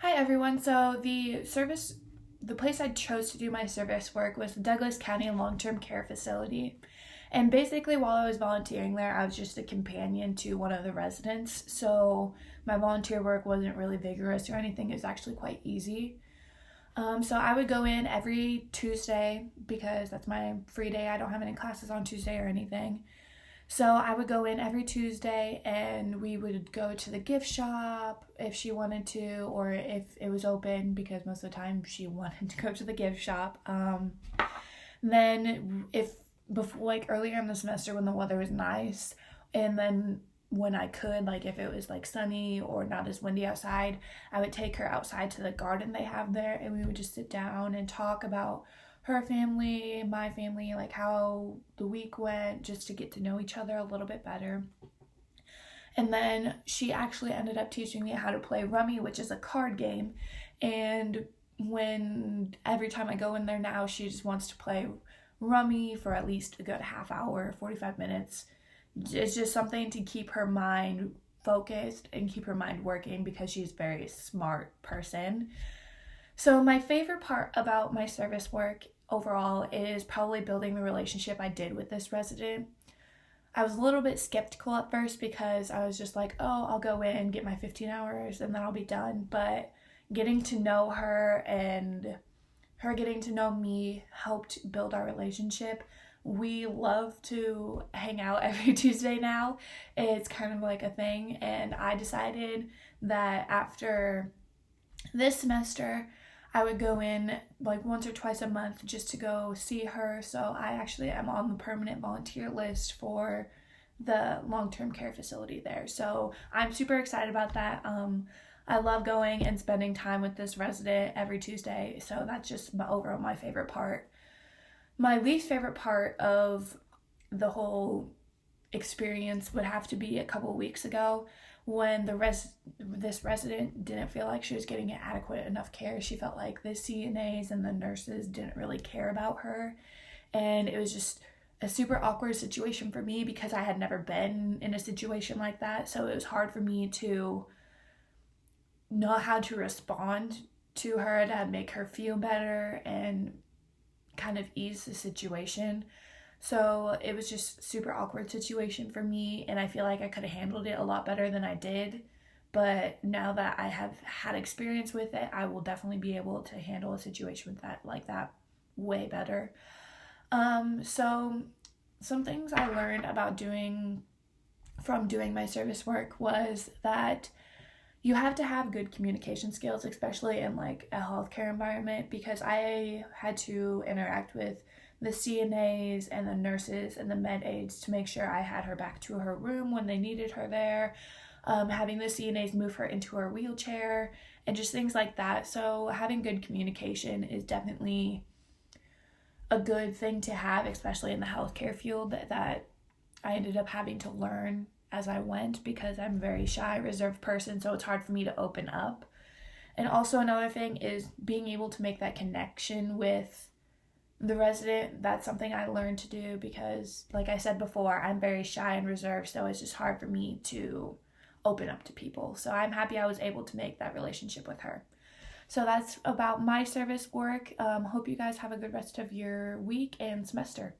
Hi everyone. The place I chose to do my service work was the Douglas County Long-Term Care Facility. And basically, while I was volunteering there, I was just a companion to one of the residents. So my volunteer work wasn't really vigorous or anything. It was actually quite easy. So I would go in every Tuesday because that's my free day. I don't have any classes on Tuesday or anything. So I would go in every Tuesday and we would go to the gift shop if she wanted to, or if it was open, because most of the time she wanted to go to the gift shop. Then if before, like earlier in the semester when the weather was nice, and then when I could, like if it was like sunny or not as windy outside, I would take her outside to the garden they have there, and we would just sit down and talk about her family, my family, like how the week went, just to get to know each other a little bit better. And then she actually ended up teaching me how to play Rummy, which is a card game. And when every time I go in there now, she just wants to play Rummy for at least a good half hour, 45 minutes. It's just something to keep her mind focused and keep her mind working because she's a very smart person. So my favorite part about my service work overall is probably building the relationship I did with this resident. I was a little bit skeptical at first because I was just like, oh, I'll go in, get my 15 hours, and then I'll be done. But getting to know her and her getting to know me helped build our relationship. We love to hang out every Tuesday now. It's kind of like a thing. And I decided that after this semester, I would go in like once or twice a month just to go see her. So I actually am on the permanent volunteer list for the long-term care facility there. So I'm super excited about that. I love going and spending time with this resident every Tuesday. So that's just overall my favorite part. My least favorite part of the whole experience would have to be a couple weeks ago when this resident didn't feel like she was getting adequate enough care. She felt like the CNAs and the nurses didn't really care about her, and it was just a super awkward situation for me because I had never been in a situation like that. So it was hard for me to know how to respond to her to make her feel better and kind of ease the situation. So it was just super awkward situation for me, and I feel like I could have handled it a lot better than I did. But now that I have had experience with it, I will definitely be able to handle a situation with that like that way better. So some things I learned about doing my service work was that you have to have good communication skills, especially in like a healthcare environment, because I had to interact with the CNAs and the nurses and the med aides to make sure I had her back to her room when they needed her there, having the CNAs move her into her wheelchair and just things like that. So having good communication is definitely a good thing to have, especially in the healthcare field that I ended up having to learn as I went because I'm a very shy, reserved person, so it's hard for me to open up. And also another thing is being able to make that connection with the resident. That's something I learned to do because, like I said before, I'm very shy and reserved, so it's just hard for me to open up to people. So I'm happy I was able to make that relationship with her. So that's about my service work. Hope you guys have a good rest of your week and semester.